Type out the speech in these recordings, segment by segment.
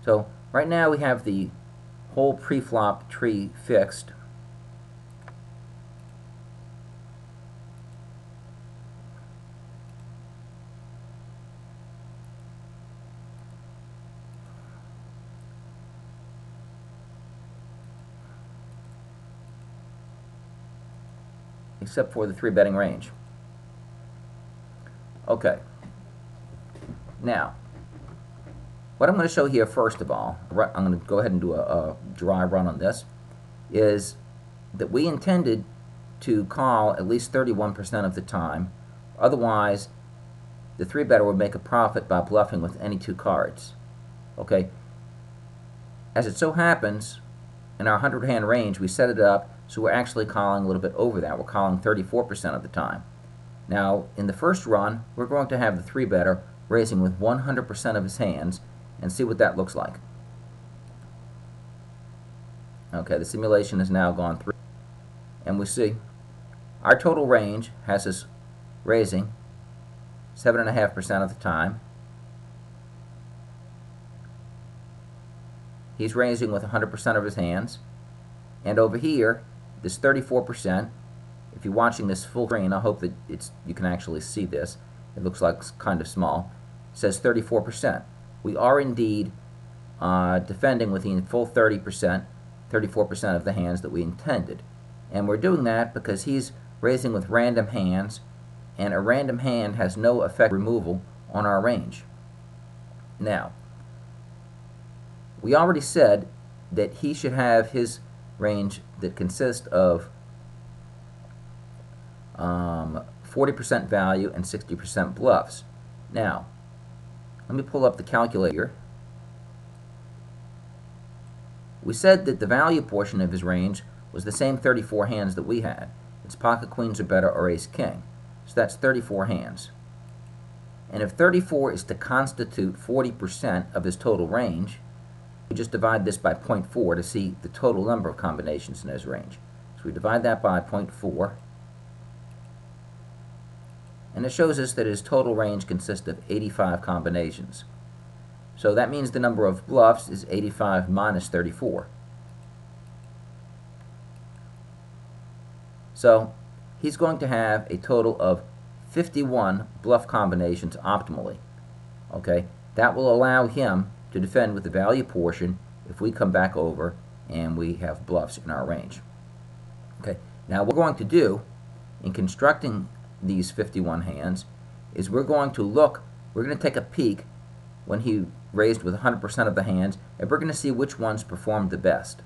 So right now we have the whole pre-flop tree fixed. Except for the 3-betting range. Okay. Now, what I'm going to show here first of all, I'm going to go ahead and do a dry run on this, is that we intended to call at least 31% of the time. Otherwise, the 3-better would make a profit by bluffing with any 2 cards. Okay. As it so happens, in our 100-hand range, we set it up so we're actually calling a little bit over that. We're calling 34% of the time. Now, in the first run, we're going to have the 3-better raising with 100% of his hands and see what that looks like. Okay, the simulation has now gone through, and we see our total range has us raising 7.5% of the time. He's raising with 100% of his hands. And over here, this 34%, if you're watching this full screen, I hope that you can actually see this. It looks like it's kind of small. It says 34%. We are indeed defending with the full 30%, 34% of the hands that we intended. And we're doing that because he's raising with random hands, and a random hand has no effect removal on our range. Now, we already said that he should have his range that consists of 40% value and 60% bluffs. Now, let me pull up the calculator. We said that the value portion of his range was the same 34 hands that we had. It's pocket queens or better or ace king. So that's 34 hands. And if 34 is to constitute 40% of his total range, we just divide this by 0.4 to see the total number of combinations in his range. So we divide that by 0.4, and it shows us that his total range consists of 85 combinations. So that means the number of bluffs is 85 minus 34. So he's going to have a total of 51 bluff combinations optimally. Okay, that will allow him to defend with the value portion if we come back over and we have bluffs in our range. Okay, now what we're going to do in constructing these 51 hands is we're going to take a peek when he raised with 100% of the hands, and we're going to see which ones performed the best.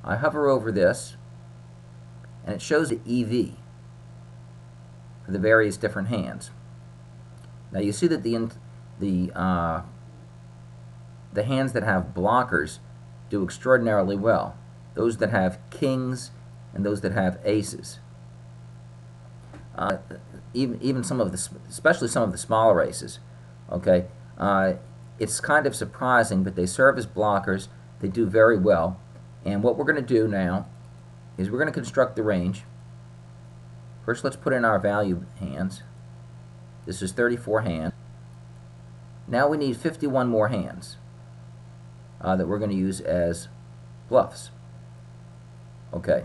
I hover over this, and it shows the EV for the various different hands. Now you see that the hands that have blockers do extraordinarily well. Those that have kings and those that have aces. Even some of the, especially some of the smaller aces. Okay, it's kind of surprising, but they serve as blockers. They do very well. And what we're going to do now is we're going to construct the range. First, let's put in our value hands. This is 34 hands. Now we need 51 more hands that we're going to use as bluffs. Okay.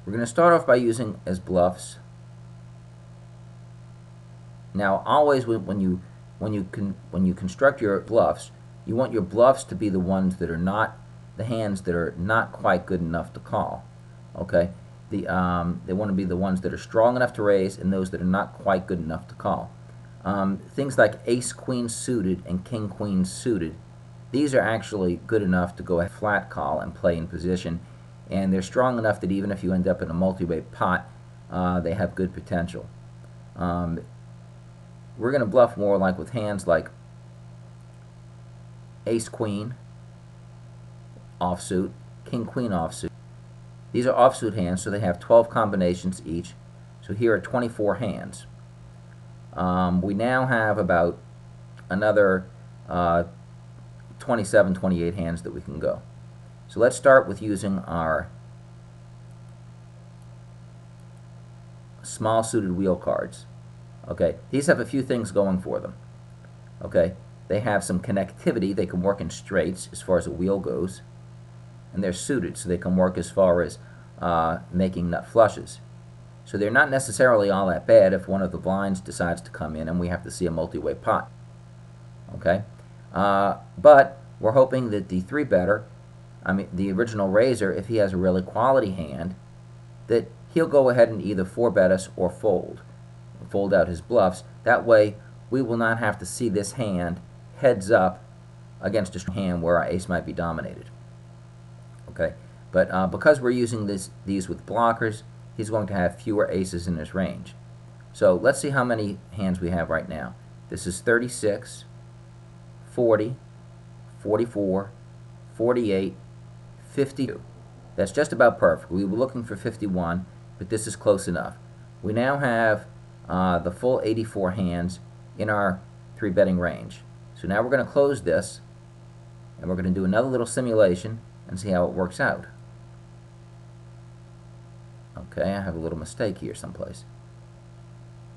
We're going to start off by using as bluffs. Now, always when you construct your bluffs, you want your bluffs to be the ones that are not the hands that are not quite good enough to call. Okay, they want to be the ones that are strong enough to raise and those that are not quite good enough to call. Things like ace queen suited and king queen suited, these are actually good enough to go a flat call and play in position, and they're strong enough that even if you end up in a multi-way pot, they have good potential. We're going to bluff more like with hands like ace queen offsuit, king queen offsuit. These are offsuit hands, so they have 12 combinations each. So here are 24 hands. We now have about another 27, 28 hands that we can go. So let's start with using our small suited wheel cards. Okay, these have a few things going for them. Okay, they have some connectivity. They can work in straights as far as a wheel goes, and they're suited, so they can work as far as making nut flushes. So they're not necessarily all that bad if one of the blinds decides to come in and we have to see a multi-way pot. Okay, but we're hoping that the three-better, the original raiser, if he has a really quality hand, that he'll go ahead and either four-bet us or fold out his bluffs. That way we will not have to see this hand heads up against a hand where our ace might be dominated. Okay, but because we're using these with blockers, he's going to have fewer aces in his range. So let's see how many hands we have right now. This is 36, 40, 44, 48, 52. That's just about perfect. We were looking for 51, but this is close enough. We now have the full 84 hands in our three-betting range. So now we're going to close this, and we're going to do another little simulation and see how it works out. Okay, I have a little mistake here someplace.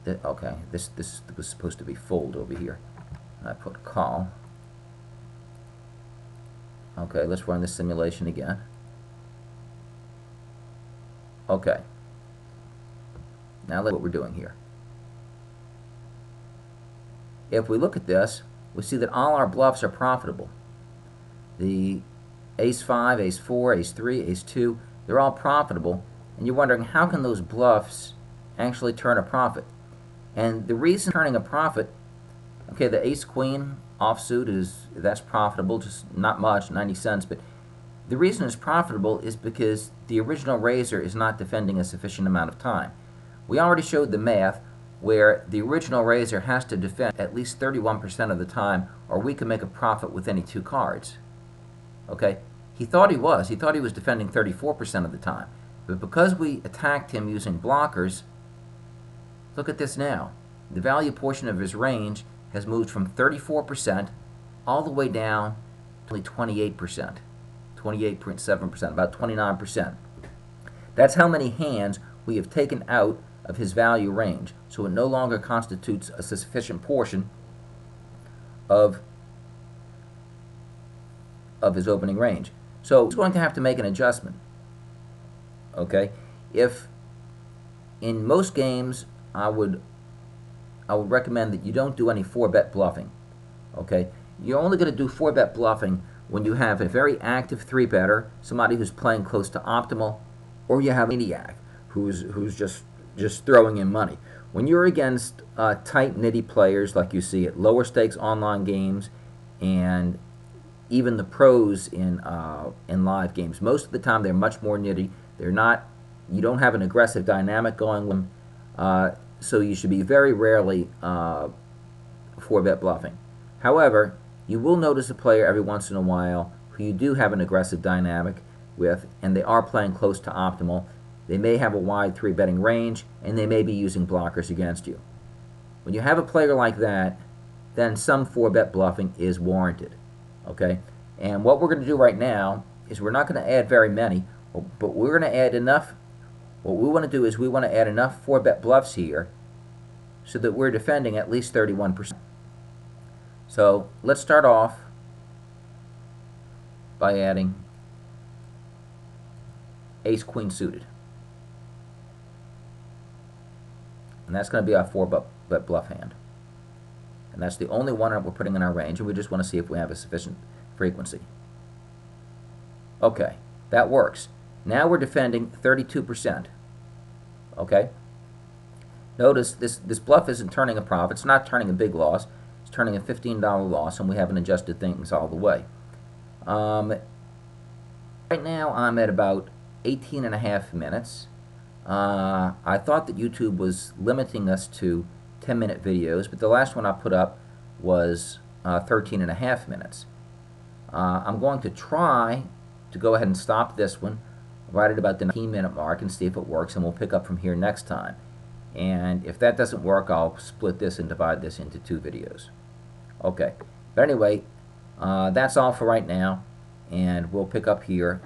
Okay, this was supposed to be fold over here. I put call. Okay, let's run this simulation again. Okay. Now look what we're doing here. If we look at this, we see that all our bluffs are profitable. The ace 5, ace 4, ace 3, ace 2, they're all profitable. And you're wondering, how can those bluffs actually turn a profit? And the reason turning a profit, okay, the ace queen offsuit that's profitable, just not much, 90 cents, but the reason it's profitable is because the original raiser is not defending a sufficient amount of time. We already showed the math where the original raiser has to defend at least 31% of the time, or we can make a profit with any two cards. Okay, he thought he was defending 34% of the time. But because we attacked him using blockers, look at this now. The value portion of his range has moved from 34% all the way down to only 28%, 28.7%, about 29%. That's how many hands we have taken out of his value range. So it no longer constitutes a sufficient portion of his opening range. So he's going to have to make an adjustment. Okay, if in most games I would recommend that you don't do any 4-bet bluffing. Okay, you're only going to do 4-bet bluffing when you have a very active 3-better, somebody who's playing close to optimal, or you have a maniac who's just throwing in money. When you're against tight nitty players like you see at lower stakes online games, and even the pros in live games, most of the time they're much more nitty. They're not. You don't have an aggressive dynamic going with them, so you should be very rarely 4-bet bluffing. However, you will notice a player every once in a while who you do have an aggressive dynamic with, and they are playing close to optimal. They may have a wide 3-betting range, and they may be using blockers against you. When you have a player like that, then some 4-bet bluffing is warranted. Okay, and what we're going to do right now is we're not going to add very many, but we're going to add enough. What we want to do is we want to add enough 4-bet bluffs here so that we're defending at least 31%. So let's start off by adding ace queen suited, and that's going to be our 4-bet bluff hand, and that's the only one that we're putting in our range, and we just want to see if we have a sufficient frequency. Okay, that works. Now we're defending 32%. Okay? Notice this bluff isn't turning a profit. It's not turning a big loss. It's turning a $15 loss, and we haven't adjusted things all the way. Right now I'm at about 18.5 minutes. I thought that YouTube was limiting us to 10-minute videos, but the last one I put up was 13.5 minutes. I'm going to try to go ahead and stop this one right at about the 19-minute mark and see if it works, and we'll pick up from here next time. And if that doesn't work, I'll split this and divide this into 2 videos. Okay, but anyway, that's all for right now, and we'll pick up here